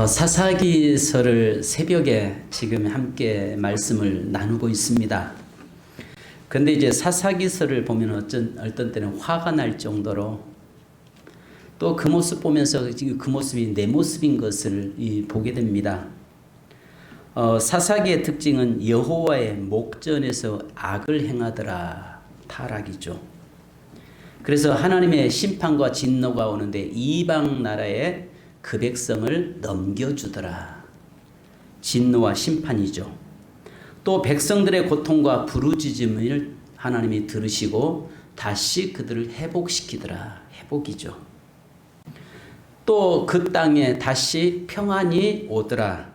사사기서를 새벽에 지금 함께 말씀을 나누고 있습니다. 근데 이제 사사기서를 보면 어떤 때는 화가 날 정도로 또 그 모습 보면서 지금 그 모습이 내 모습인 것을 보게 됩니다. 사사기의 특징은 여호와의 목전에서 악을 행하더라, 타락이죠. 그래서 하나님의 심판과 진노가 오는데 이방 나라에 그 백성을 넘겨주더라. 진노와 심판이죠. 또 백성들의 고통과 부르짖음을 하나님이 들으시고 다시 그들을 회복시키더라. 회복이죠. 또 그 땅에 다시 평안이 오더라.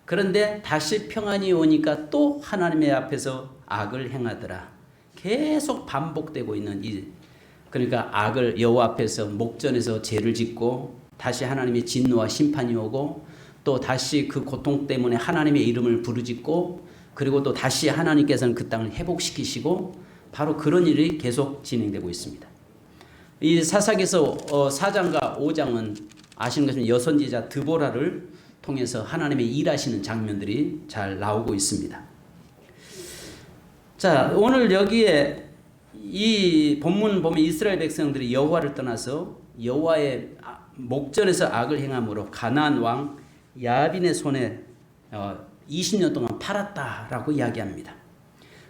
그런데 다시 평안이 오니까 또 하나님의 앞에서 악을 행하더라. 계속 반복되고 있는 그러니까 악을 여호와 앞에서 목전에서 죄를 짓고 다시 하나님의 진노와 심판이 오고 또 다시 그 고통 때문에 하나님의 이름을 부르짖고 그리고 또 다시 하나님께서는 그 땅을 회복시키시고 바로 그런 일이 계속 진행되고 있습니다. 이 사사기서 4장과 5장은 아시는 것처럼 여선지자 드보라를 통해서 하나님의 일하시는 장면들이 잘 나오고 있습니다. 자, 오늘 여기에 이 본문 보면 이스라엘 백성들이 여호와를 떠나서 여호와의 목전에서 악을 행함으로 가나안 왕 야빈의 손에 20년 동안 팔았다라고 이야기합니다.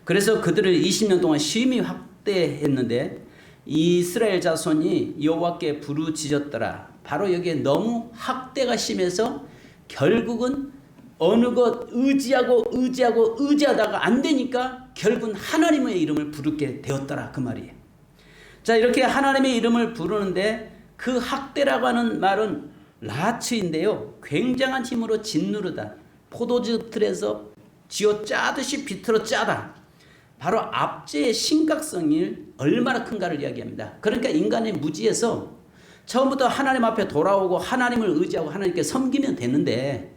그래서 그들을 20년 동안 심히 학대했는데 이스라엘 자손이 여호와께 부르짖었더라. 바로 여기에 너무 학대가 심해서 결국은 어느 것 의지하다가 안 되니까 결국은 하나님의 이름을 부르게 되었더라, 그 말이에요. 자, 이렇게 하나님의 이름을 부르는데 그 학대라고 하는 말은 라츠인데요, 굉장한 힘으로 짓누르다, 포도주 틀에서 쥐어 짜듯이 비틀어 짜다. 바로 압제의 심각성이 얼마나 큰가를 이야기합니다. 그러니까 인간의 무지에서 처음부터 하나님 앞에 돌아오고 하나님을 의지하고 하나님께 섬기면 되는데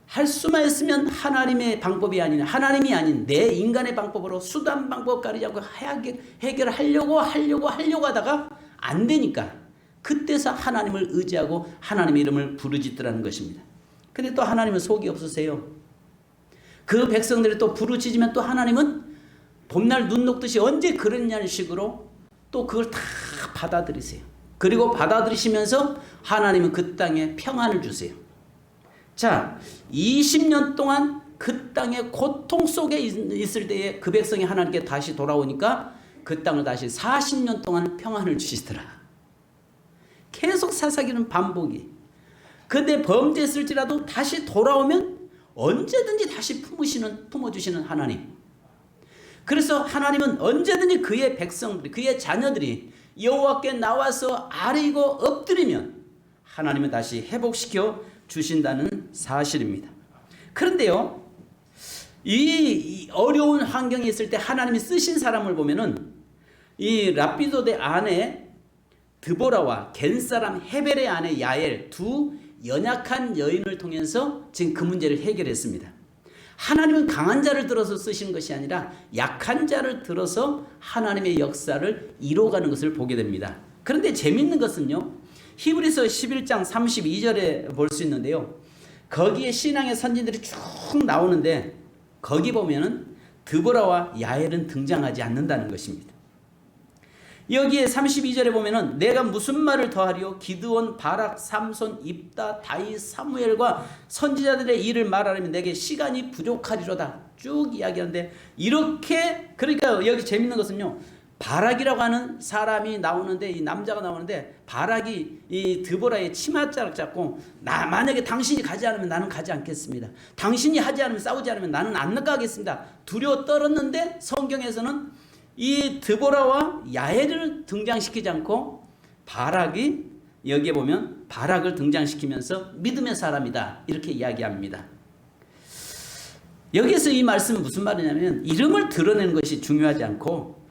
할 수만 있으면 하나님의 방법이 아닌 하나님이 아닌 내 인간의 방법으로 수단 방법 가리지 않고 해결하려고 하다가 안 되니까 그때서 하나님을 의지하고 하나님의 이름을 부르짖더라는 것입니다. 근데 또 하나님은 속이 없으세요. 그 백성들이 또 부르짖으면 또 하나님은 봄날 눈 녹듯이 언제 그랬냐는 식으로 또 그걸 다 받아들이세요. 그리고 받아들이시면서 하나님은 그 땅에 평안을 주세요. 자, 20년 동안 그 땅의 고통 속에 있을 때에 그 백성이 하나님께 다시 돌아오니까 그 땅을 다시 40년 동안 평안을 주시더라. 계속 사사기는 반복이. 근데 범죄했을지라도 다시 돌아오면 언제든지 다시 품어주시는 하나님. 그래서 하나님은 언제든지 그의 백성들이, 그의 자녀들이 여호와께 나와서 아뢰고 엎드리면 하나님은 다시 회복시켜 주신다는 사실입니다. 그런데요, 이 어려운 환경에 있을 때 하나님이 쓰신 사람을 보면은 이 라피도의 아내 드보라와 겐사람 헤벨의 아내 야엘 두 연약한 여인을 통해서 지금 그 문제를 해결했습니다. 하나님은 강한 자를 들어서 쓰시는 것이 아니라 약한 자를 들어서 하나님의 역사를 이루어가는 것을 보게 됩니다. 그런데 재밌는 것은요, 히브리서 11장 32절에 볼 수 있는데요, 거기에 신앙의 선진들이 쭉 나오는데 거기 보면은 드보라와 야엘은 등장하지 않는다는 것입니다. 여기에 32절에 보면은 내가 무슨 말을 더하리요? 기드온, 바락, 삼손, 입다, 다윗, 사무엘과 선지자들의 일을 말하려면 내게 시간이 부족하리로다. 쭉 이야기하는데 이렇게, 그러니까 여기 재밌는 것은요, 바락이라고 하는 사람이 나오는데, 이 남자가 나오는데 바락이 이 드보라의 치맛자락 잡고 만약에 당신이 가지 않으면 나는 가지 않겠습니다. 당신이 하지 않으면 싸우지 않으면 나는 안 나가겠습니다. 두려워 떨었는데 성경에서는 이 드보라와 야엘을 등장시키지 않고 바락이, 여기에 보면 바락을 등장시키면서 믿음의 사람이다 이렇게 이야기합니다. 여기에서 이 말씀은 무슨 말이냐면 이름을 드러내는 것이 중요하지 않고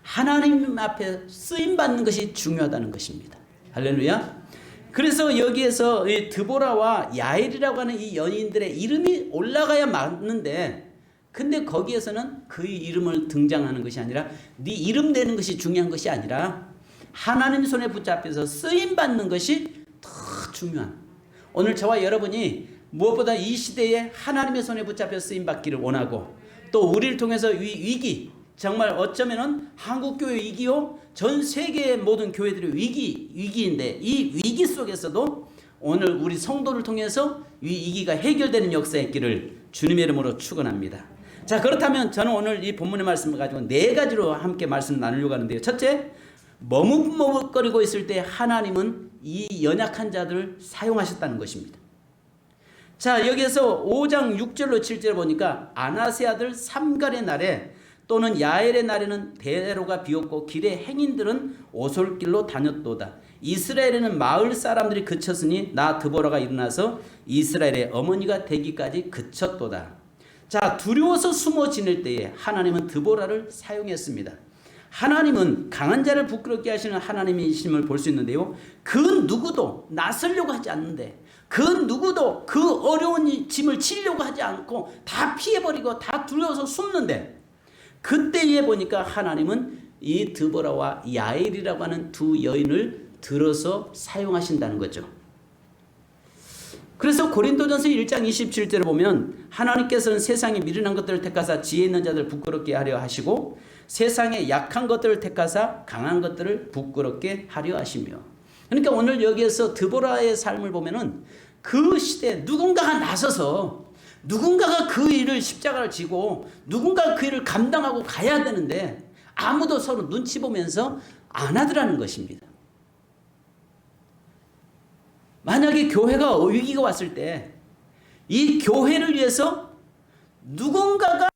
하나님 앞에 쓰임받는 것이 중요하다는 것입니다. 할렐루야. 그래서 여기에서 이 드보라와 야엘이라고 하는 이 연인들의 이름이 올라가야 맞는데, 근데 거기에서는 그의 이름을 등장하는 것이 아니라 네 이름 내는 것이 중요한 것이 아니라 하나님 손에 붙잡혀서 쓰임받는 것이 더 중요한, 오늘 저와 여러분이 무엇보다 이 시대에 하나님의 손에 붙잡혀 쓰임받기를 원하고, 또 우리를 통해서 위기, 정말 어쩌면은 한국교회 위기요, 전 세계의 모든 교회들의 위기인데, 이 위기 속에서도 오늘 우리 성도를 통해서 이 위기가 해결되는 역사의 있기를 주님의 이름으로 축원합니다. 자, 그렇다면 저는 오늘 이 본문의 말씀을 가지고 네 가지로 함께 말씀 나누려고 하는데요. 첫째, 머뭇머뭇거리고 있을 때 하나님은 이 연약한 자들을 사용하셨다는 것입니다. 자, 여기에서 5장 6절로 7절 보니까 아나세 아들 삼갈의 날에 또는 야엘의 날에는 대로가 비었고 길의 행인들은 오솔길로 다녔도다. 이스라엘에는 마을 사람들이 그쳤으니 나 드보라가 일어나서 이스라엘의 어머니가 되기까지 그쳤도다. 자, 두려워서 숨어 지낼 때에 하나님은 드보라를 사용했습니다. 하나님은 강한 자를 부끄럽게 하시는 하나님이심을 볼 수 있는데요, 그 누구도 나서려고 하지 않는데, 그 누구도 그 어려운 짐을 지려고 하지 않고 다 피해버리고 다 두려워서 숨는데, 그때에 보니까 하나님은 이 드보라와 야엘이라고 하는 두 여인을 들어서 사용하신다는 거죠. 그래서 고린도전서 1장 27절을 보면 하나님께서는 세상에 미련한 것들을 택하사 지혜 있는 자들을 부끄럽게 하려 하시고 세상에 약한 것들을 택하사 강한 것들을 부끄럽게 하려 하시며, 그러니까 오늘 여기에서 드보라의 삶을 보면은 그 시대에 누군가가 나서서 누군가가 그 일을 십자가를 지고 누군가가 그 일을 감당하고 가야 되는데 아무도 서로 눈치 보면서 안 하더라는 것입니다. 만약에 교회가 위기가 왔을 때 이 교회를 위해서 누군가가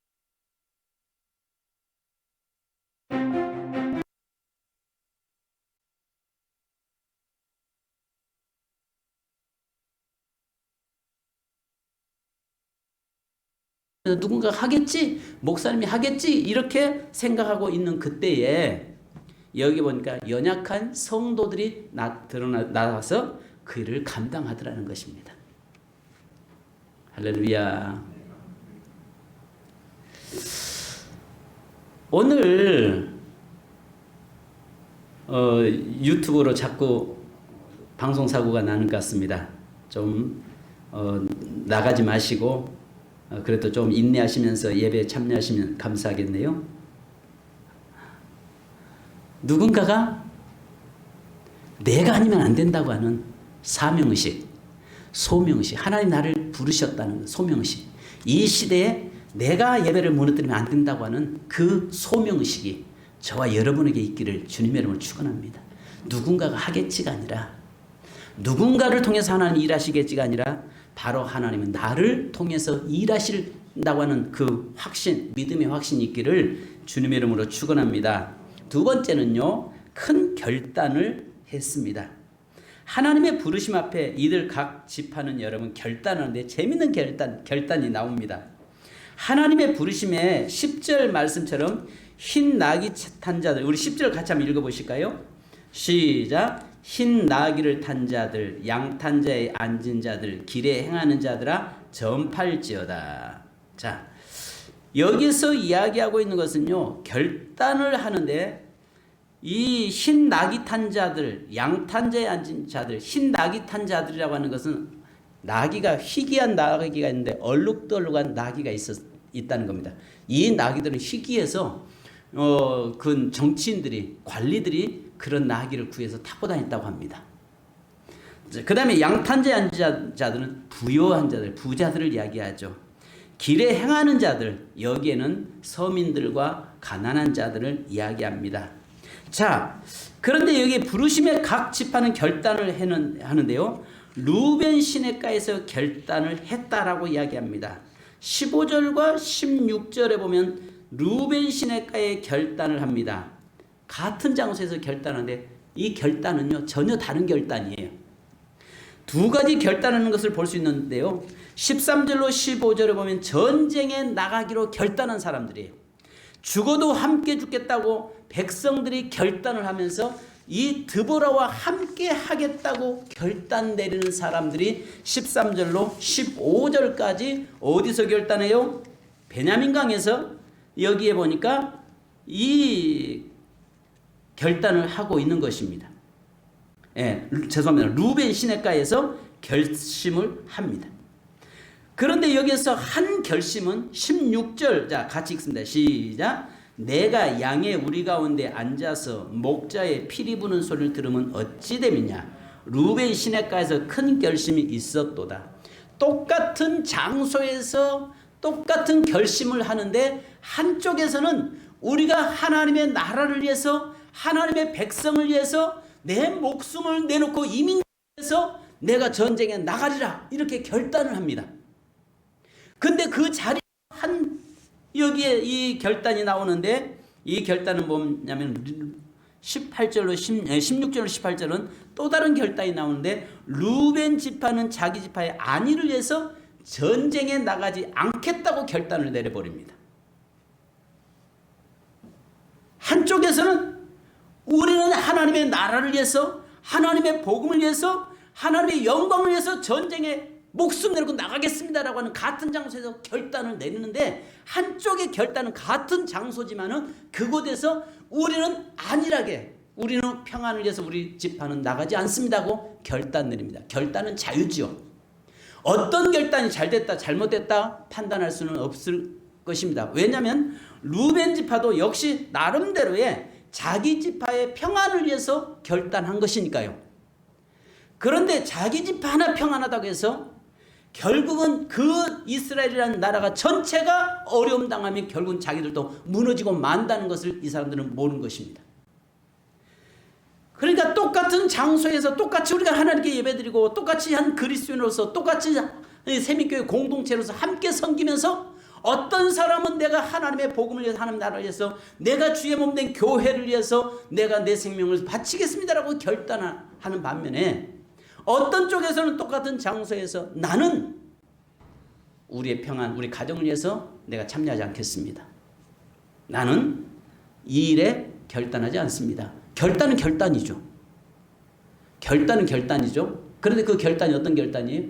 하겠지, 목사님이 하겠지, 이렇게 생각하고 있는 그때에 여기 보니까 연약한 성도들이 나와서 그 일을 감당하더라는 것입니다. 할렐루야. 오늘 유튜브로 자꾸 방송사고가 나는 것 같습니다. 좀 나가지 마시고 그래도 좀 인내하시면서 예배에 참여하시면 감사하겠네요. 누군가가 내가 아니면 안 된다고 하는 사명의식, 소명의식, 하나님 나를 부르셨다는 소명의식, 이 시대에 내가 예배를 무너뜨리면 안 된다고 하는 그 소명의식이 저와 여러분에게 있기를 주님의 이름으로 축원합니다. 누군가가 하겠지가 아니라, 누군가를 통해서 하나님 일하시겠지가 아니라 바로 하나님은 나를 통해서 일하신다고 하는 그 확신, 믿음의 확신이 있기를 주님의 이름으로 축원합니다. 두 번째는요, 큰 결단을 했습니다. 하나님의 부르심 앞에 이들 각 지파는 여러분 결단하는데 재밌는 결단이 나옵니다. 하나님의 부르심에 10절 말씀처럼 흰 나귀 탄 자들, 우리 10절 같이 한번 읽어보실까요? 시작. 흰 나귀를 탄 자들, 양 탄 자에 앉은 자들, 길에 행하는 자들아 전팔지어다. 자, 여기서 이야기하고 있는 것은요, 결단을 하는데 이 흰 나귀 탄 자들, 양 탄 자에 앉은 자들, 흰 나귀 탄 자들이라고 하는 것은 나귀가 희귀한 나귀가 있는데 얼룩덜룩한 나귀가 있다는 겁니다. 이 나귀들은 희귀해서 그 정치인들이, 관리들이 그런 나귀를 구해서 타고 다녔다고 합니다. 그 다음에 양탄자에 앉은 자들은 부요한 자들, 부자들을 이야기하죠. 길에 행하는 자들, 여기에는 서민들과 가난한 자들을 이야기합니다. 자, 그런데 여기 부르심의 각 지파는 결단을 하는데요, 루벤 시내가에서 결단을 했다라고 이야기합니다. 15절과 16절에 보면 루벤 시내가에 결단을 합니다. 같은 장소에서 결단하는데 이 결단은요, 전혀 다른 결단이에요. 두 가지 결단하는 것을 볼 수 있는데요, 13절로 15절에 보면 전쟁에 나가기로 결단한 사람들이에요. 죽어도 함께 죽겠다고 백성들이 결단을 하면서 이 드보라와 함께 하겠다고 결단 내리는 사람들이 13절로 15절까지 어디서 결단해요? 베냐민 강에서 여기에 보니까 이 결단을 하고 있는 것입니다. 죄송합니다. 루벤 시내가에서 결심을 합니다. 그런데 여기서 한 결심은 16절, 자 같이 읽습니다. 시작. 내가 양의 우리 가운데 앉아서 목자의 피리 부는 소리를 들으면 어찌 됨이냐. 루벤 시냇가에서 큰 결심이 있었도다. 똑같은 장소에서 똑같은 결심을 하는데 한쪽에서는 우리가 하나님의 나라를 위해서 하나님의 백성을 위해서 내 목숨을 내놓고 이민을 위해서 내가 전쟁에 나가리라 이렇게 결단을 합니다. 근데 그 자리에 여기에 이 결단이 나오는데 이 결단은 뭐냐면 16절로 18절은 또 다른 결단이 나오는데 루벤 지파는 자기 지파의 안위를 위해서 전쟁에 나가지 않겠다고 결단을 내려버립니다. 한쪽에서는 우리는 하나님의 나라를 위해서 하나님의 복음을 위해서 하나님의 영광을 위해서 전쟁에 목숨 내놓고 나가겠습니다라고 하는 같은 장소에서 결단을 내리는데 한쪽의 결단은 같은 장소지만은 그곳에서 우리는 안일하게 우리는 평안을 위해서 우리 지파는 나가지 않습니다고 결단 내립니다. 결단은 자유지요. 어떤 결단이 잘됐다 잘못됐다 판단할 수는 없을 것입니다. 왜냐하면 루벤 지파도 역시 나름대로의 자기 지파의 평안을 위해서 결단한 것이니까요. 그런데 자기 지파 하나 평안하다고 해서 결국은 그 이스라엘이라는 나라가 전체가 어려움 당하면 결국은 자기들도 무너지고 만다는 것을 이 사람들은 모르는 것입니다. 그러니까 똑같은 장소에서 똑같이 우리가 하나님께 예배드리고 똑같이 한 그리스도인으로서 똑같이 세민교회 공동체로서 함께 섬기면서 어떤 사람은 내가 하나님의 복음을 위해서 하나님 나라를 위해서 내가 주의 몸 된 교회를 위해서 내가 내 생명을 바치겠습니다라고 결단하는 반면에 어떤 쪽에서는 똑같은 장소에서 나는 우리의 평안, 우리 가정을 위해서 내가 참여하지 않겠습니다. 나는 이 일에 결단하지 않습니다. 결단은 결단이죠. 결단은 결단이죠. 그런데 그 결단이 어떤 결단이에요?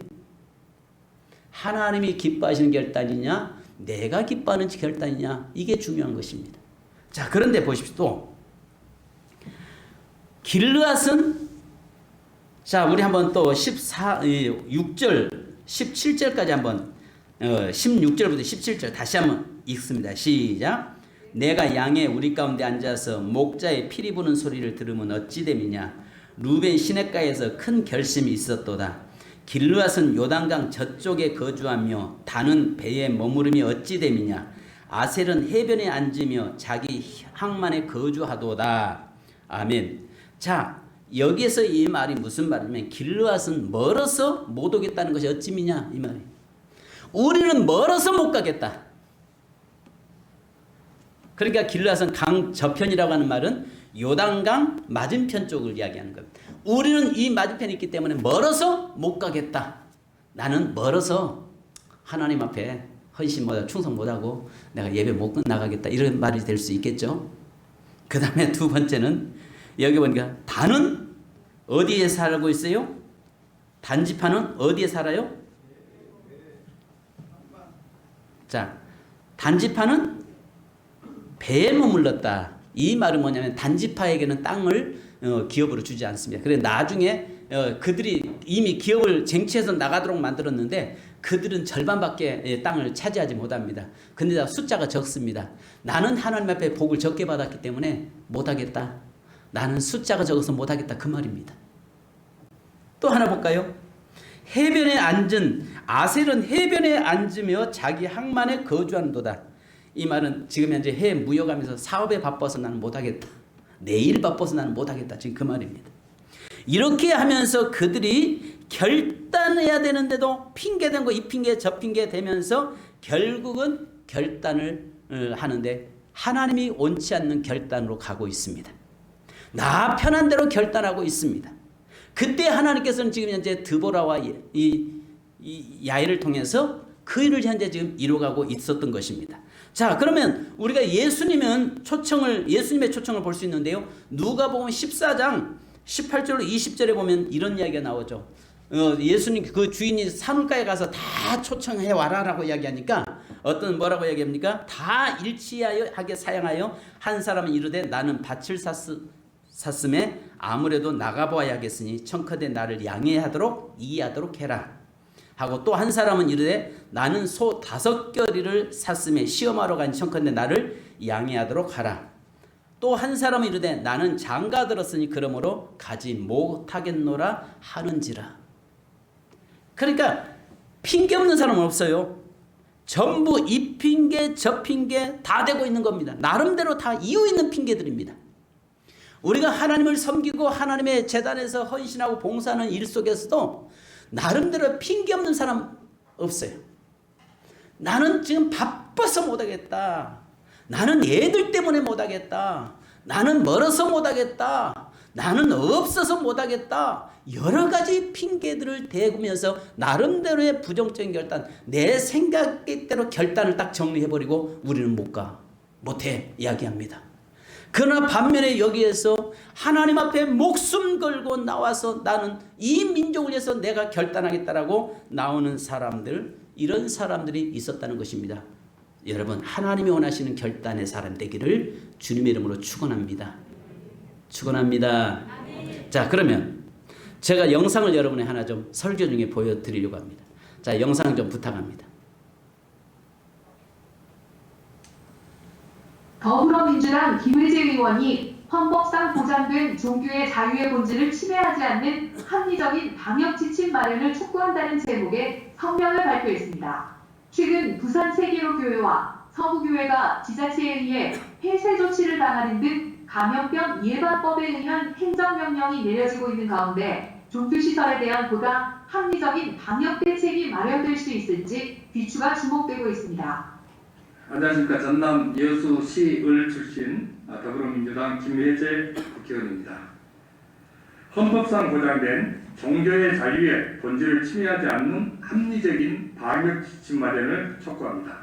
하나님이 기뻐하시는 결단이냐 내가 기뻐하는 결단이냐 이게 중요한 것입니다. 자, 그런데 보십시오. 또 길르앗은 자, 우리 한번 또 6절, 17절까지 한번 16절부터 17절 다시 한번 읽습니다. 시작. 내가 양의 우리 가운데 앉아서 목자의 피리 부는 소리를 들으면 어찌 됨이냐. 루벤 시냇가에서 큰 결심이 있었도다. 길르앗은 요단강 저쪽에 거주하며 단은 배에 머무름이 어찌 됨이냐. 아셀은 해변에 앉으며 자기 항만에 거주하도다. 아멘. 자, 여기에서 이 말이 무슨 말이냐면 길르앗은 멀어서 못 오겠다는 것이 어찌미냐 이 말이에요. 우리는 멀어서 못 가겠다. 그러니까 길르앗은 강 저편이라고 하는 말은 요단강 맞은편 쪽을 이야기하는 겁니다. 우리는 이 맞은편에 있기 때문에 멀어서 못 가겠다. 나는 멀어서 하나님 앞에 헌신 못하고 충성 못하고 내가 예배 못 나가겠다. 이런 말이 될 수 있겠죠. 그 다음에 두 번째는 여기 보니까 단은 어디에 살고 있어요? 단지파는 어디에 살아요? 자, 단지파는 배에 머물렀다. 이 말은 뭐냐면 단지파에게는 땅을 기업으로 주지 않습니다. 그래 나중에 그들이 이미 기업을 쟁취해서 나가도록 만들었는데 그들은 절반밖에 땅을 차지하지 못합니다. 근데 숫자가 적습니다. 나는 하나님 앞에 복을 적게 받았기 때문에 못하겠다. 나는 숫자가 적어서 못하겠다 그 말입니다. 또 하나 볼까요? 해변에 앉은 아셀은 해변에 앉으며 자기 항만에 거주한도다. 이 말은 지금 현재 해 무역하면서 사업에 바빠서 나는 못하겠다. 내일 바빠서 나는 못하겠다. 지금 그 말입니다. 이렇게 하면서 그들이 결단해야 되는데도 핑계된 거 이 핑계 저 핑계 대면서 결국은 결단을 하는데 하나님이 원치 않는 결단으로 가고 있습니다. 나 편한 대로 결단하고 있습니다. 그때 하나님께서는 지금 현재 드보라와 이 야엘을 통해서 그 일을 현재 지금 이루어가고 있었던 것입니다. 자, 그러면 우리가 예수님의 초청을 볼 수 있는데요. 누가복음 14장 18절로 20절에 보면 이런 이야기가 나오죠. 예수님 그 주인이 산울가에 가서 다 초청해 와라라고 이야기하니까 뭐라고 이야기합니까? 다 일치하게 사양하여 한 사람은 이르되 나는 밭을 샀음에 아무래도 나가보아야겠으니 청컨대 나를 양해하도록 이해하도록 해라 하고, 또 한 사람은 이르되 나는 소 5겨리를 샀음에 시험하러 간 청컨대 나를 양해하도록 하라. 또 한 사람은 이르되 나는 장가 들었으니 그러므로 가지 못하겠노라 하는지라. 그러니까 핑계 없는 사람은 없어요. 전부 이 핑계 저 핑계 다 대고 있는 겁니다. 나름대로 다 이유 있는 핑계들입니다. 우리가 하나님을 섬기고 하나님의 제단에서 헌신하고 봉사하는 일 속에서도 나름대로 핑계 없는 사람 없어요. 나는 지금 바빠서 못하겠다. 나는 애들 때문에 못하겠다. 나는 멀어서 못하겠다. 나는 없어서 못하겠다. 여러 가지 핑계들을 대면서 나름대로의 부정적인 결단, 내 생각대로 결단을 딱 정리해버리고 우리는 못 가, 못해 이야기합니다. 그러나 반면에 여기에서 하나님 앞에 목숨 걸고 나와서 나는 이 민족을 위해서 내가 결단하겠다라고 나오는 사람들, 이런 사람들이 있었다는 것입니다. 여러분, 하나님이 원하시는 결단의 사람 되기를 주님의 이름으로 축원합니다. 축원합니다. 자, 그러면 제가 영상을 여러분의 하나 좀 설교 중에 보여드리려고 합니다. 자, 영상 좀 부탁합니다. 더불어민주당 김의재 의원이 헌법상 보장된 종교의 자유의 본질을 침해하지 않는 합리적인 방역 지침 마련을 촉구한다는 제목의 성명을 발표했습니다. 최근 부산 세계로교회와 서구교회가 지자체에 의해 폐쇄 조치를 당하는 등 감염병 예방법에 의한 행정명령이 내려지고 있는 가운데 종교시설에 대한 보다 합리적인 방역 대책이 마련될 수 있을지 귀추가 주목되고 있습니다. 안녕하십니까. 전남 여수시을 출신 더불어민주당 김혜재 국회의원입니다. 헌법상 보장된 종교의 자유의 본질을 침해하지 않는 합리적인 방역 지침 마련을 촉구합니다.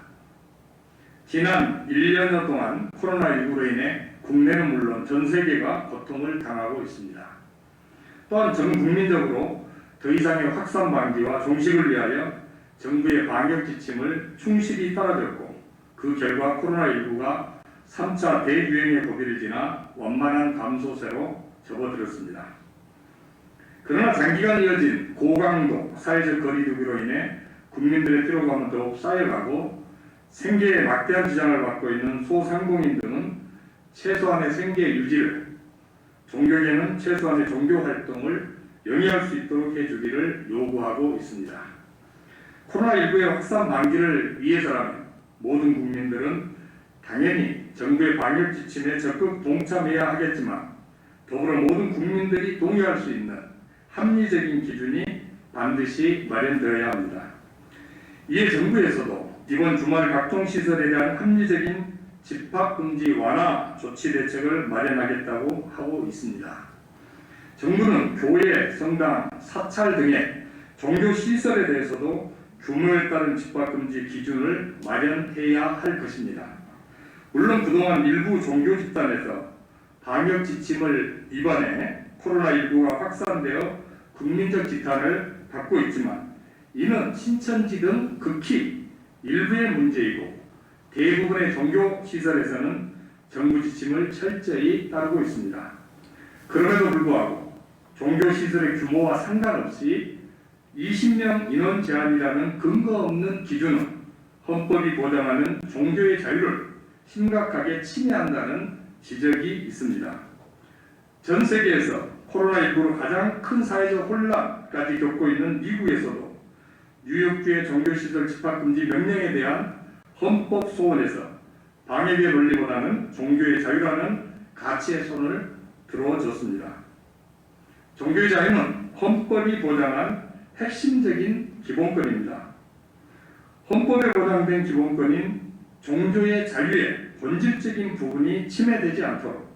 지난 1년여 동안 코로나19로 인해 국내는 물론 전 세계가 고통을 당하고 있습니다. 또한 전 국민적으로 더 이상의 확산 방지와 종식을 위하여 정부의 방역 지침을 충실히 따라줬고, 그 결과 코로나19가 3차 대유행의 고비를 지나 완만한 감소세로 접어들었습니다. 그러나 장기간 이어진 고강도 사회적 거리두기로 인해 국민들의 피로감은 더욱 쌓여가고 생계에 막대한 지장을 받고 있는 소상공인 등은 최소한의 생계 유지를, 종교계는 최소한의 종교 활동을 영위할 수 있도록 해주기를 요구하고 있습니다. 코로나19의 확산 방지를 위해서라면 모든 국민들은 당연히 정부의 방역 지침에 적극 동참해야 하겠지만, 더불어 모든 국민들이 동의할 수 있는 합리적인 기준이 반드시 마련되어야 합니다. 이에 정부에서도 이번 주말 각종 시설에 대한 합리적인 집합금지 완화 조치 대책을 마련하겠다고 하고 있습니다. 정부는 교회, 성당, 사찰 등의 종교시설에 대해서도 규모에 따른 집합금지 기준을 마련해야 할 것입니다. 물론 그동안 일부 종교 집단에서 방역 지침을 위반해 코로나19가 확산되어 국민적 지탄을 받고 있지만, 이는 신천지 등 극히 일부의 문제이고 대부분의 종교시설에서는 정부 지침을 철저히 따르고 있습니다. 그럼에도 불구하고 종교시설의 규모와 상관없이 20명 인원 제한이라는 근거 없는 기준은 헌법이 보장하는 종교의 자유를 심각하게 침해한다는 지적이 있습니다. 전 세계에서 코로나19로 가장 큰 사회적 혼란까지 겪고 있는 미국에서도 뉴욕주의 종교시설 집합금지 명령에 대한 헌법 소원에서 방역의 논리보다는 종교의 자유라는 가치의 손을 들어줬습니다. 종교의 자유는 헌법이 보장한 핵심적인 기본권입니다. 헌법에 보장된 기본권인 종교의 자유의 본질적인 부분이 침해되지 않도록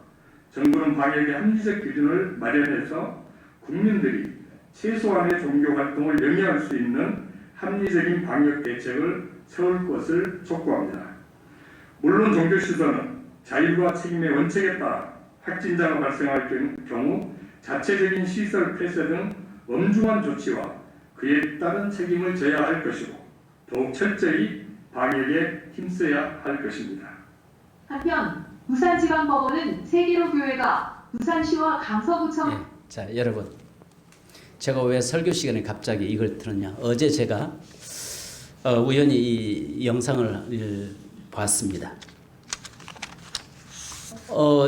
정부는 방역의 합리적 기준을 마련해서 국민들이 최소한의 종교 활동을 영위할 수 있는 합리적인 방역 대책을 세울 것을 촉구합니다. 물론 종교시설은 자율과 책임의 원칙에 따라 확진자가 발생할 경우 자체적인 시설 폐쇄 등 엄중한 조치와 그에 따른 책임을 져야 할 것이고, 더욱 철저히 방역에 힘써야 할 것입니다. 한편 부산지방법원은 세계로교회가 부산시와 강서구청 예. 자, 여러분. 제가 왜 설교 시간에 갑자기 이걸 들었냐? 어제 제가 우연히 이 영상을 봤습니다.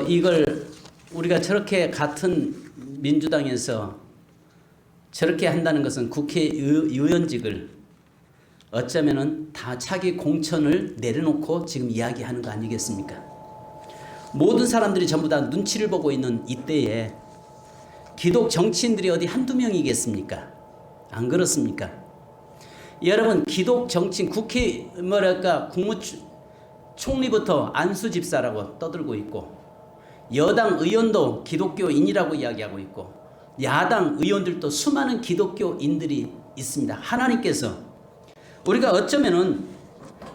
이걸 우리가 저렇게 같은 민주당에서 저렇게 한다는 것은 국회의원직을 어쩌면은 다 차기 공천을 내려놓고 지금 이야기하는 거 아니겠습니까? 모든 사람들이 전부 다 눈치를 보고 있는 이때에 기독 정치인들이 어디 한두 명이겠습니까? 안 그렇습니까? 여러분, 기독 정치인 국회 국무총리부터 안수 집사라고 떠들고 있고, 여당 의원도 기독교인이라고 이야기하고 있고, 야당 의원들도 수많은 기독교인들이 있습니다. 하나님께서 우리가 어쩌면은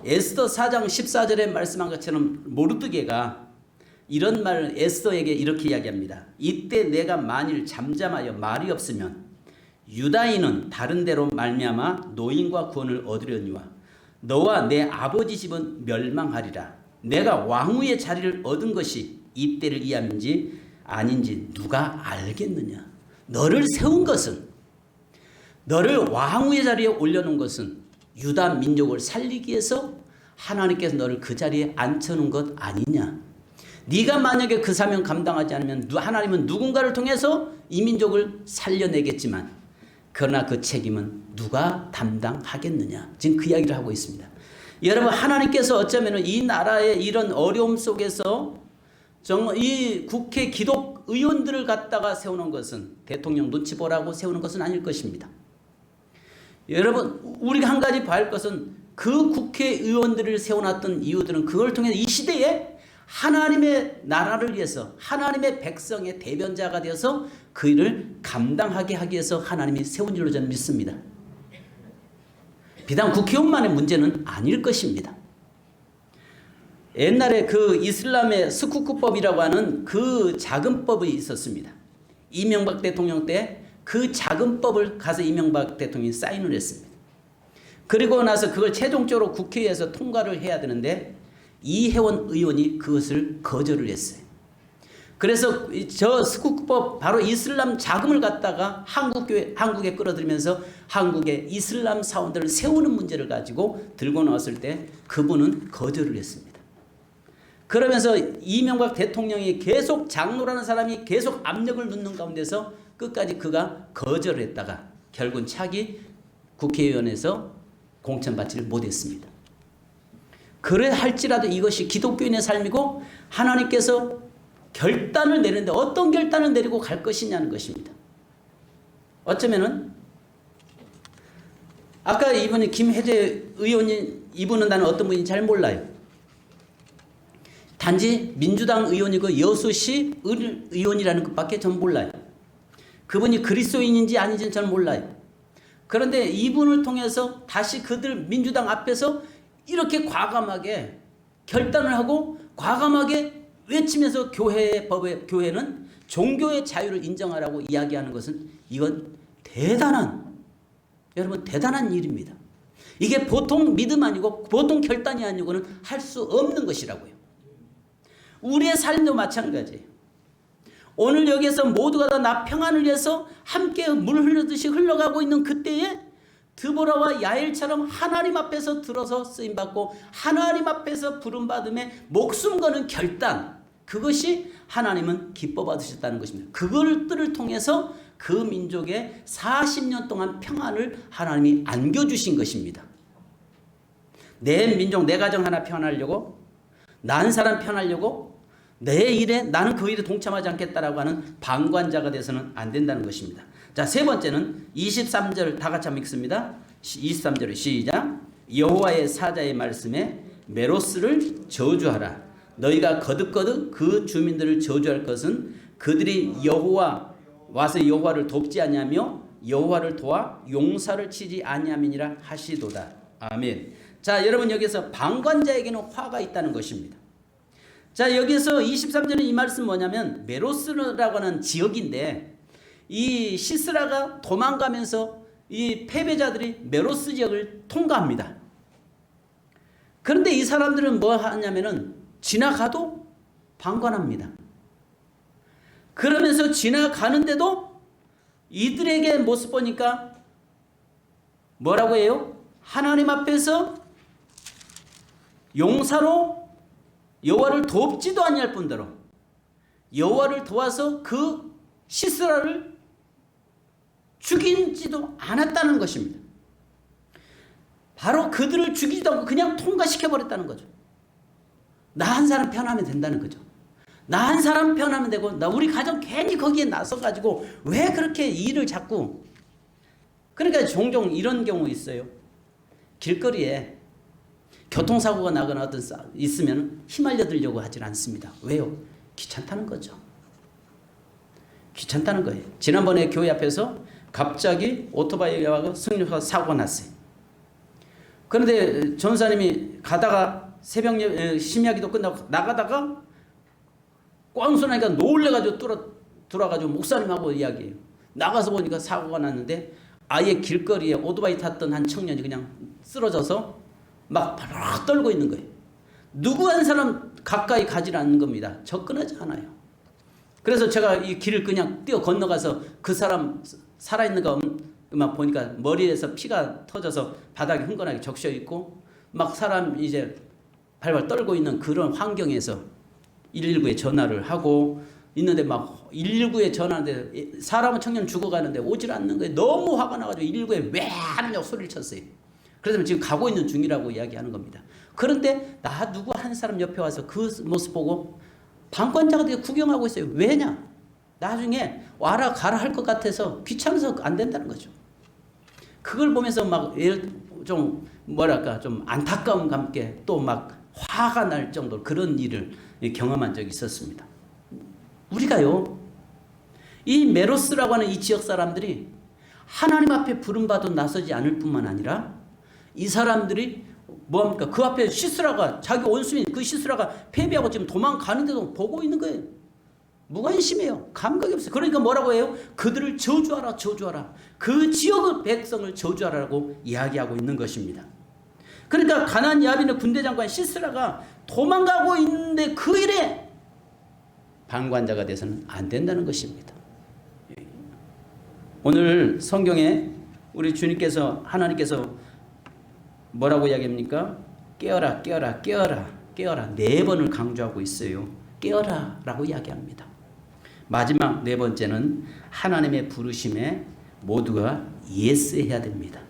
에스더 4장 14절에 말씀한 것처럼 모르드게가 이런 말을 에스더에게 이렇게 이야기합니다. 이때 내가 만일 잠잠하여 말이 없으면 유다인은 다른 데로 말미암아 노인과 구원을 얻으려니와 너와 내 아버지 집은 멸망하리라. 내가 왕후의 자리를 얻은 것이 이때를 이함인지 아닌지 누가 알겠느냐. 너를 세운 것은, 너를 왕후의 자리에 올려놓은 것은 유다 민족을 살리기 위해서 하나님께서 너를 그 자리에 앉혀놓은 것 아니냐. 네가 만약에 그 사명 감당하지 않으면 하나님은 누군가를 통해서 이 민족을 살려내겠지만 그러나 그 책임은 누가 담당하겠느냐. 지금 그 이야기를 하고 있습니다. 여러분, 하나님께서 어쩌면 이 나라의 이런 어려움 속에서 이 국회 기독 의원들을 갖다가 세우는 것은 대통령 눈치 보라고 세우는 것은 아닐 것입니다. 여러분, 우리가 한 가지 봐야 할 것은 그 국회의원들을 세워놨던 이유들은 그걸 통해 이 시대에 하나님의 나라를 위해서 하나님의 백성의 대변자가 되어서 그 일을 감당하게 하기 위해서 하나님이 세운 줄로 저는 믿습니다. 비단 국회의원만의 문제는 아닐 것입니다. 옛날에 그 이슬람의 스쿠크법이라고 하는 그 자금법이 있었습니다. 이명박 대통령 때 그 자금법을 가서 이명박 대통령이 사인을 했습니다. 그리고 나서 그걸 최종적으로 국회에서 통과를 해야 되는데 이혜원 의원이 그것을 거절을 했어요. 그래서 저 스쿠크법 바로 이슬람 자금을 갖다가 한국에 끌어들이면서 한국의 이슬람 사원들을 세우는 문제를 가지고 들고 나왔을 때 그분은 거절을 했습니다. 그러면서 이명박 대통령이 계속 장로라는 사람이 계속 압력을 넣는 가운데서 끝까지 그가 거절을 했다가 결국은 차기 국회의원에서 공천받지를 못했습니다. 그래 할지라도 이것이 기독교인의 삶이고 하나님께서 결단을 내리는데 어떤 결단을 내리고 갈 것이냐는 것입니다. 어쩌면은 아까 이분이 김혜재 의원이 이분은 나는 어떤 분인지 잘 몰라요. 단지 민주당 의원이고 여수시 의원이라는 것밖에 전 몰라요. 그분이 그리스도인인지 아닌지는 전 몰라요. 그런데 이분을 통해서 다시 그들 민주당 앞에서 이렇게 과감하게 결단을 하고 과감하게 외치면서 교회는 종교의 자유를 인정하라고 이야기하는 것은 이건 여러분 대단한 일입니다. 이게 보통 믿음 아니고 보통 결단이 아니고는 할 수 없는 것이라고요. 우리의 삶도 마찬가지예요. 오늘 여기에서 모두가 다 나 평안을 위해서 함께 물 흐르듯이 흘러가고 있는 그때에 드보라와 야엘처럼 하나님 앞에서 들어서 쓰임받고 하나님 앞에서 부름받음에 목숨 거는 결단, 그것이 하나님은 기뻐 받으셨다는 것입니다. 그것들을 통해서 그 민족의 40년 동안 평안을 하나님이 안겨주신 것입니다. 내 민족, 내 가정 하나 편하려고, 난 사람 편하려고, 내 일에 나는 그 일에 동참하지 않겠다라고 하는 방관자가 돼서는 안 된다는 것입니다. 자, 세 번째는 23절 다 같이 한번 읽습니다. 23절을 시작. 여호와의 사자의 말씀에 메로스를 저주하라. 너희가 거듭거듭 그 주민들을 저주할 것은 그들이 와서 여호와를 돕지 아니하며 여호와를 도와 용사를 치지 아니함이니라 하시도다. 아멘. 자, 여러분, 여기서 방관자에게는 화가 있다는 것입니다. 자, 여기서 23절에 이 말씀 뭐냐면 메로스라고 하는 지역인데 이 시스라가 도망가면서 이 패배자들이 메로스 지역을 통과합니다. 그런데 이 사람들은 뭐 하냐면은 지나가도 방관합니다. 그러면서 지나가는데도 이들에게 모습 보니까 뭐라고 해요? 하나님 앞에서 용사로 여호와를 돕지도 아니할 뿐더러 여호와를 도와서 그 시스라를 죽이지도 않았다는 것입니다. 바로 그들을 죽이지도 않고 그냥 통과시켜버렸다는 거죠. 나 한 사람 편하면 된다는 거죠. 나 한 사람 편하면 되고 우리 가정 괜히 거기에 나서가지고 왜 그렇게 일을 자꾸. 그러니까 종종 이런 경우 있어요. 길거리에 교통사고가 나거나 어떤 있으면 휘말려들려고 하질 않습니다. 왜요? 귀찮다는 거죠. 귀찮다는 거예요. 지난번에 교회 앞에서 갑자기 오토바이가 승용차가 사고가 났어요. 그런데 전사님이 가다가 새벽 심야기도 끝나고 나가다가 꽝 소나니까 놀래가지고 돌아가지고 목사님하고 이야기해요. 나가서 보니까 사고가 났는데 아예 길거리에 오토바이 탔던 한 청년이 그냥 쓰러져서 막 바락 떨고 있는 거예요. 누구 한 사람 가까이 가지 않는 겁니다. 접근하지 않아요. 그래서 제가 이 길을 그냥 뛰어 건너가서 그 사람 살아있는 거만 보니까 머리에서 피가 터져서 바닥에 흥건하게 적셔 있고 막 사람 이제 발발 떨고 있는 그런 환경에서 119에 전화를 하고 있는데 막 119에 전화하는데 사람은 청년 죽어가는데 오질 않는 거예요. 너무 화가 나가지고 119에 왜 하느냐고 소리를 쳤어요. 그래서 지금 가고 있는 중이라고 이야기하는 겁니다. 그런데 나 누구 한 사람 옆에 와서 그 모습 보고 방관자가 되게 구경하고 있어요. 왜냐? 나중에 와라 가라 할 것 같아서 귀찮아서 안 된다는 거죠. 그걸 보면서 막 좀 뭐랄까 좀 안타까움과 함께 또 막 화가 날 정도로 그런 일을 경험한 적이 있었습니다. 우리가요, 이 메로스라고 하는 이 지역 사람들이 하나님 앞에 부름받아 나서지 않을 뿐만 아니라 이 사람들이 뭐합니까? 그 앞에 시스라가 자기 원수인 그 시스라가 패배하고 지금 도망가는데도 보고 있는 거예요. 무관심해요. 감각이 없어요. 그러니까 뭐라고 해요? 그들을 저주하라 저주하라. 그 지역의 백성을 저주하라고 이야기하고 있는 것입니다. 그러니까 가나안 야빈의 군대 장관 시스라가 도망가고 있는데 그 일에 방관자가 돼서는 안 된다는 것입니다. 오늘 성경에 우리 주님께서 하나님께서 뭐라고 이야기합니까? 깨어라 깨어라 깨어라 깨어라 4번을 강조하고 있어요. 깨어라 라고 이야기합니다. 마지막 4번째는 하나님의 부르심에 모두가 예스 해야 됩니다.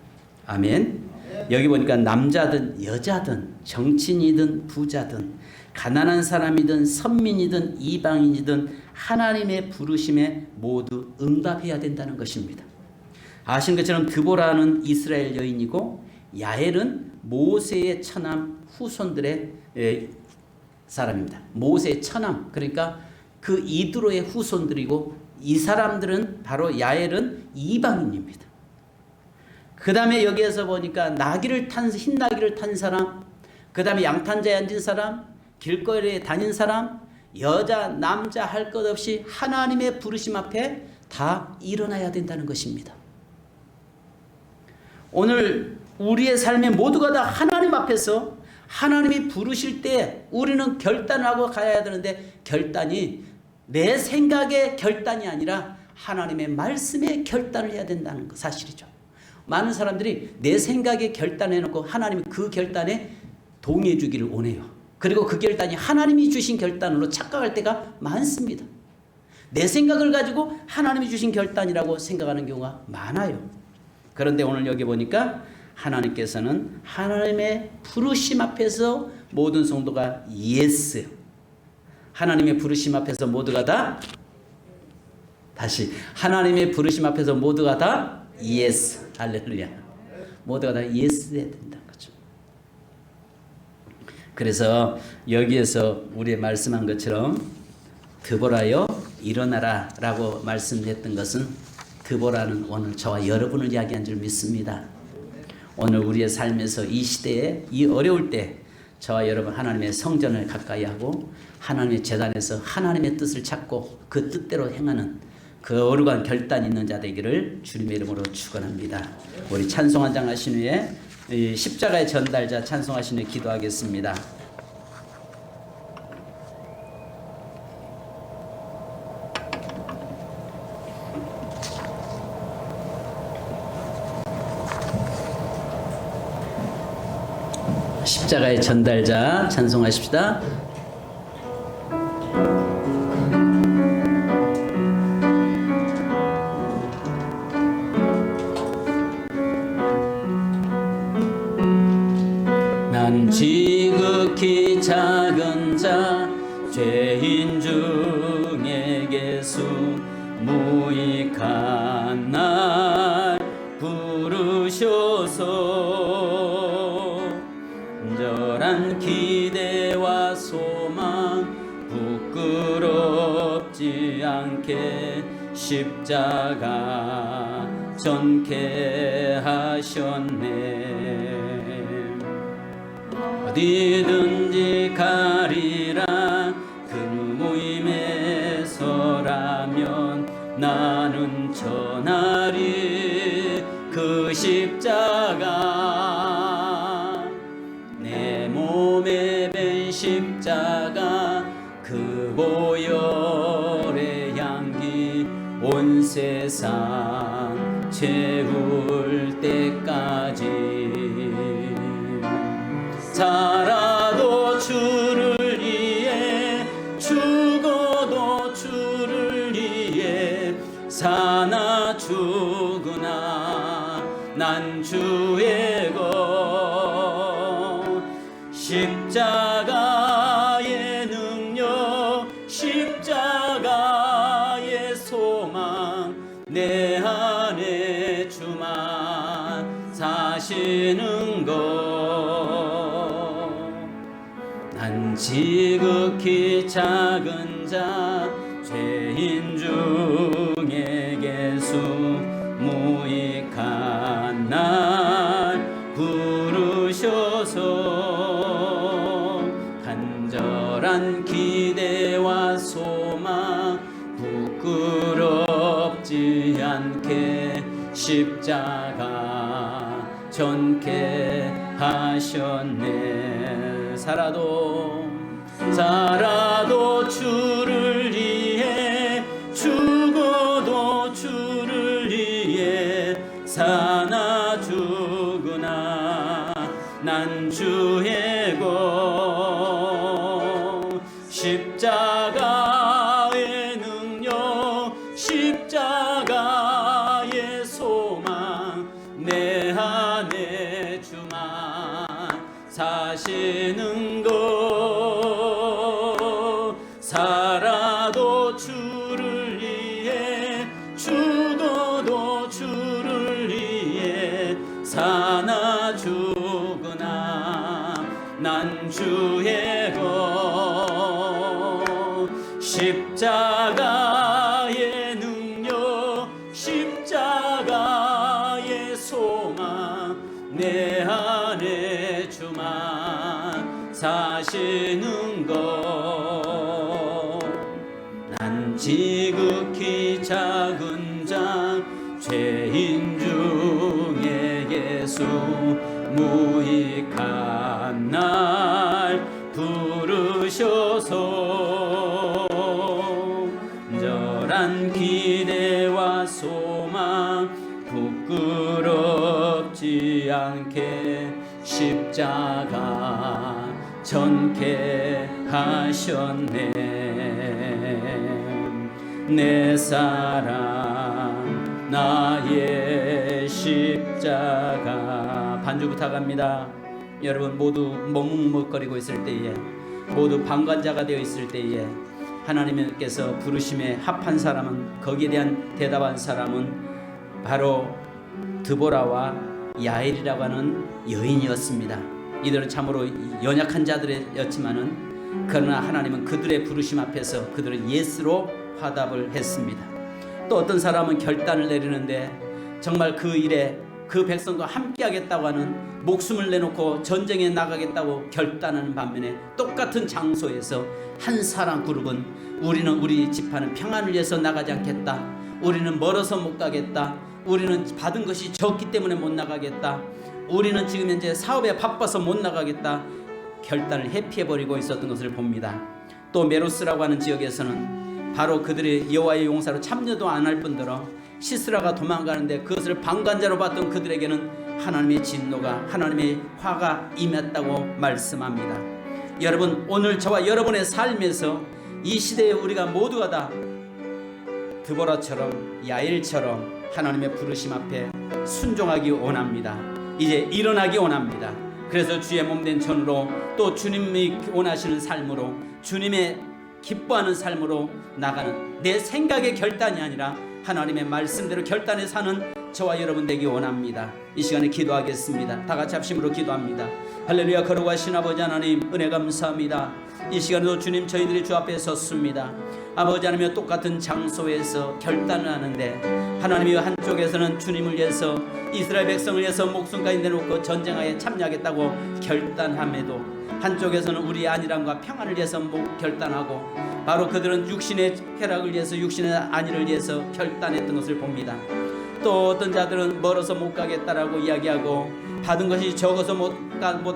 아멘. 여기 보니까 남자든 여자든 정치인이든 부자든 가난한 사람이든 선민이든 이방인이든 하나님의 부르심에 모두 응답해야 된다는 것입니다. 아시는 것처럼 드보라는 이스라엘 여인이고 야엘은 모세의 처남 후손들의 사람입니다. 모세의 처남, 그러니까 그 이드로의 후손들이고 이 사람들은 바로 야엘은 이방인입니다. 그 다음에 여기에서 보니까 흰 나귀를 탄 사람, 그 다음에 양탄자에 앉은 사람, 길거리에 다닌 사람, 여자 남자 할 것 없이 하나님의 부르심 앞에 다 일어나야 된다는 것입니다. 오늘 우리의 삶에 모두가 다 하나님 앞에서 하나님이 부르실 때 우리는 결단을 하고 가야 되는데 결단이 내 생각의 결단이 아니라 하나님의 말씀의 결단을 해야 된다는 거 사실이죠. 많은 사람들이 내 생각에 결단해놓고 하나님이 그 결단에 동의해 주기를 원해요. 그리고 그 결단이 하나님이 주신 결단으로 착각할 때가 많습니다. 내 생각을 가지고 하나님이 주신 결단이라고 생각하는 경우가 많아요. 그런데 오늘 여기 보니까 하나님께서는 하나님의 부르심 앞에서 모든 성도가 예스. 하나님의 부르심 앞에서 모두가 다 다시 하나님의 부르심 앞에서 모두가 다 예스. 할렐루야. 모두가 다 예스 해야 된다는 거죠. 그래서 여기에서 우리 말씀한 것처럼 드보라여 일어나라 라고 말씀했던 것은 드보라는 오늘 저와 여러분을 이야기한 줄 믿습니다. 오늘 우리의 삶에서 이 시대에 이 어려울 때 저와 여러분 하나님의 성전을 가까이 하고 하나님의 제단에서 하나님의 뜻을 찾고 그 뜻대로 행하는 그 거룩한 결단 있는 자 되기를 주님의 이름으로 축원합니다. 우리 찬송 한 장 하신 후에 십자가의 전달자 찬송하신 후에 기도하겠습니다. 십자가의 전달자 찬송하십시다. 난 지극히 작은 자 죄인 중에 예수 무익한 날 부르셔서 절한 기대와 소망 부끄럽지 않게 십자가 전케 하셨네. 어디든지 가리라 그 모임에 서라면 나는 전하리 그 십자가 내 몸에 밴 십자가 그 보혈의 향기 온 세상 채울 때까지 살아도 주를 위해 죽어도 주를 위해 사나 죽으나 난 주의 것 십자가의 능력 십자가의 소망 내 안에 주만 사시는 것 난 지극히 작은 자 죄인 중에 예수 무익한 날 부르셔서 간절한 기대와 소망 부끄럽지 않게 십자가 전케 하셨네. 살아도 주를 위해 죽어도 주를 위해 사나 죽으나 난 주의 것 십자가의 능력 십자가의 소망 내 안에 주만 사시는 것 살아도 주를 위해 죽어도 주를 위해 사나 죽으나 난 주의 것 십자가의 능력 십자가의 소망 내 안에 주만 사시는 것 난 지극히 작은 자 죄인 중에 예수 무익한 날 부르셔서 절한 기대와 소망 부끄럽지 않게 십자가 전케 하셨네. 내 사랑 나의 십자가 반주 부탁합니다. 여러분 모두 먹먹거리고 있을 때에 모두 방관자가 되어 있을 때에 하나님께서 부르심에 합한 사람은 거기에 대한 대답한 사람은 바로 드보라와 야엘이라고 하는 여인이었습니다. 이들은 참으로 연약한 자들이었지만은 그러나 하나님은 그들의 부르심 앞에서 그들을 예스로 화답을 했습니다. 또 어떤 사람은 결단을 내리는데 정말 그 일에 그 백성과 함께 하겠다고 하는 목숨을 내놓고 전쟁에 나가겠다고 결단하는 반면에 똑같은 장소에서 한 사람 그룹은 우리는 우리 지파는 평안을 위해서 나가지 않겠다. 우리는 멀어서 못 가겠다. 우리는 받은 것이 적기 때문에 못 나가겠다. 우리는 지금 현재 사업에 바빠서 못 나가겠다. 결단을 회피해버리고 있었던 것을 봅니다. 또 메로스라고 하는 지역에서는 바로 그들의 여호와의 용사로 참여도 안 할 뿐더러 시스라가 도망가는데 그것을 방관자로 봤던 그들에게는 하나님의 진노가, 하나님의 화가 임했다고 말씀합니다. 여러분, 오늘 저와 여러분의 삶에서 이 시대에 우리가 모두가 다 드보라처럼, 야일처럼 하나님의 부르심 앞에 순종하기 원합니다. 이제 일어나기 원합니다. 그래서 주의 몸된 전으로, 또 주님이 원하시는 삶으로, 주님의 기뻐하는 삶으로 나가는, 내 생각의 결단이 아니라 하나님의 말씀대로 결단해 사는 저와 여러분 되기 원합니다. 이 시간에 기도하겠습니다. 다 같이 합심으로 기도합니다. 할렐루야. 거룩하신 아버지 하나님, 은혜 감사합니다. 이 시간에도 주님, 저희들이 주 앞에 섰습니다. 아버지 하나님, 똑같은 장소에서 결단을 하는데, 하나님이 한쪽에서는 주님을 위해서, 이스라엘 백성을 위해서 목숨까지 내놓고 전쟁하에 참여하겠다고 결단함에도, 한쪽에서는 우리의 안일함과 평안을 위해서 결단하고, 바로 그들은 육신의 쾌락을 위해서, 육신의 안위를 위해서 결단했던 것을 봅니다. 또 어떤 자들은 멀어서 못 가겠다라고 이야기하고, 받은 것이 적어서 못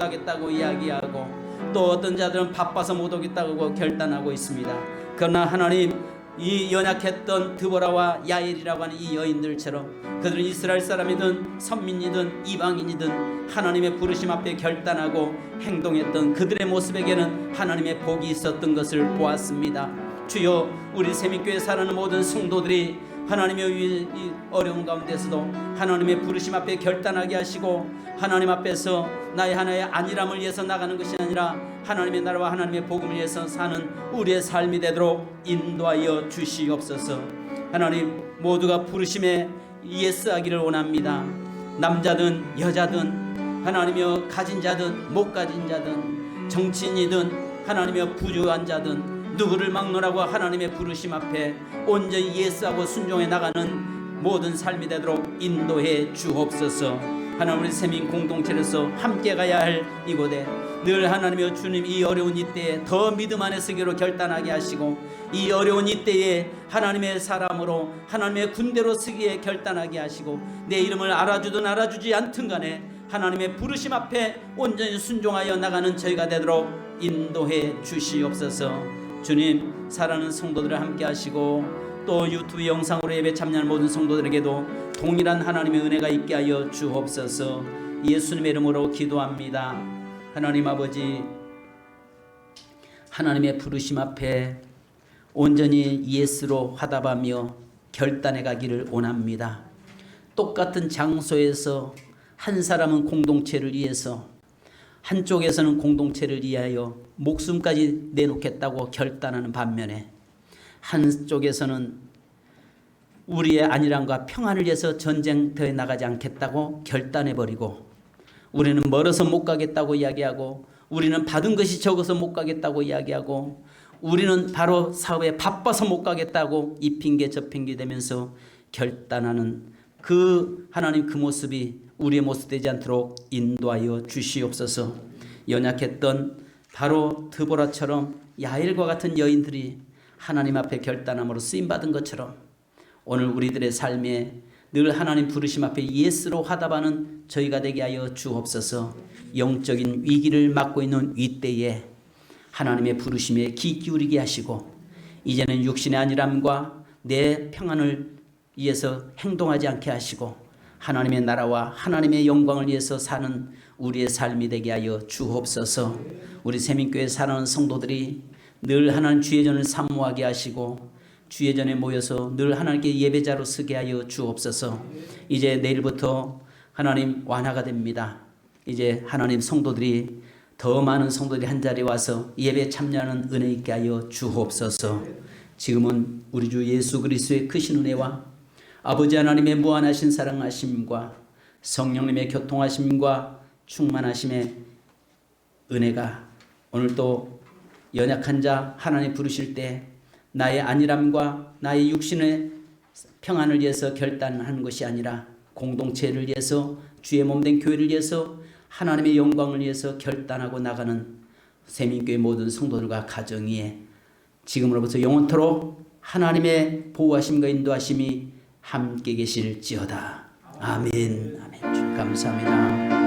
하겠다고 이야기하고, 또 어떤 자들은 바빠서 못 오겠다고 결단하고 있습니다. 그러나 하나님, 이 연약했던 드보라와 야엘이라고 하는 이 여인들처럼 그들은 이스라엘 사람이든 선민이든 이방인이든 하나님의 부르심 앞에 결단하고 행동했던 그들의 모습에게는 하나님의 복이 있었던 것을 보았습니다. 주여, 우리 세민교회 사는 모든 성도들이 하나님의 이 어려운 가운데서도 하나님의 부르심 앞에 결단하게 하시고, 하나님 앞에서 나의 하나의 안일함을 위해서 나가는 것이 아니라 하나님의 나라와 하나님의 복음을 위해서 사는 우리의 삶이 되도록 인도하여 주시옵소서. 하나님, 모두가 부르심에 예스하기를 원합니다. 남자든 여자든, 하나님이여 가진 자든 못 가진 자든, 정치인이든 하나님이여 부유한 자든, 누구를 막론하고 하나님의 부르심 앞에 온전히 예스하고 순종해 나가는 모든 삶이 되도록 인도해 주옵소서. 하나님, 우리 세민 공동체로서 함께 가야 할 이곳에 늘 하나님의 주님, 이 어려운 이때에 더 믿음 안에 서기로 결단하게 하시고, 이 어려운 이때에 하나님의 사람으로, 하나님의 군대로 서기에 결단하게 하시고, 내 이름을 알아주든 알아주지 않든 간에 하나님의 부르심 앞에 온전히 순종하여 나가는 저희가 되도록 인도해 주시옵소서. 주님, 사랑하는 성도들을 함께 하시고, 또 유튜브 영상으로 예배 참여하는 모든 성도들에게도 동일한 하나님의 은혜가 있게 하여 주옵소서. 예수님의 이름으로 기도합니다. 하나님 아버지, 하나님의 부르심 앞에 온전히 예스로 화답하며 결단해 가기를 원합니다. 똑같은 장소에서 한 사람은 공동체를 위해서, 한쪽에서는 공동체를 위하여 목숨까지 내놓겠다고 결단하는 반면에, 한쪽에서는 우리의 안일함과 평안을 위해서 전쟁터에 나가지 않겠다고 결단해버리고, 우리는 멀어서 못 가겠다고 이야기하고, 우리는 받은 것이 적어서 못 가겠다고 이야기하고, 우리는 바로 사업에 바빠서 못 가겠다고 이 핑계 저 핑계 대면서 결단하는 그 하나님, 그 모습이 우리의 모습 되지 않도록 인도하여 주시옵소서. 연약했던 바로 드보라처럼 야일과 같은 여인들이 하나님 앞에 결단함으로 쓰임받은 것처럼, 오늘 우리들의 삶에 늘 하나님 부르심 앞에 예스로 화답하는 저희가 되게 하여 주옵소서. 영적인 위기를 맞고 있는 이때에 하나님의 부르심에 귀 기울이게 하시고, 이제는 육신의 안일함과 내 평안을 위해서 행동하지 않게 하시고, 하나님의 나라와 하나님의 영광을 위해서 사는 우리의 삶이 되게 하여 주옵소서. 우리 세민교회 사랑하는 성도들이 늘 하나님 주의 전을 사모하게 하시고, 주의 전에 모여서 늘 하나님께 예배자로 서게 하여 주옵소서. 이제 내일부터 하나님 완화가 됩니다. 이제 하나님 성도들이, 더 많은 성도들이 한자리에 와서 예배에 참여하는 은혜 있게 하여 주옵소서. 지금은 우리 주 예수 그리스도의 크신 은혜와 아버지 하나님의 무한하신 사랑하심과 성령님의 교통하심과 충만하심의 은혜가 오늘도 연약한 자 하나님 부르실 때 나의 안일함과 나의 육신의 평안을 위해서 결단하는 것이 아니라 공동체를 위해서, 주의 몸된 교회를 위해서, 하나님의 영광을 위해서 결단하고 나가는 세민교회 모든 성도들과 가정 위에 지금으로부터 영원토록 하나님의 보호하심과 인도하심이 함께 계실지어다. 아멘. 아멘. 주 감사합니다.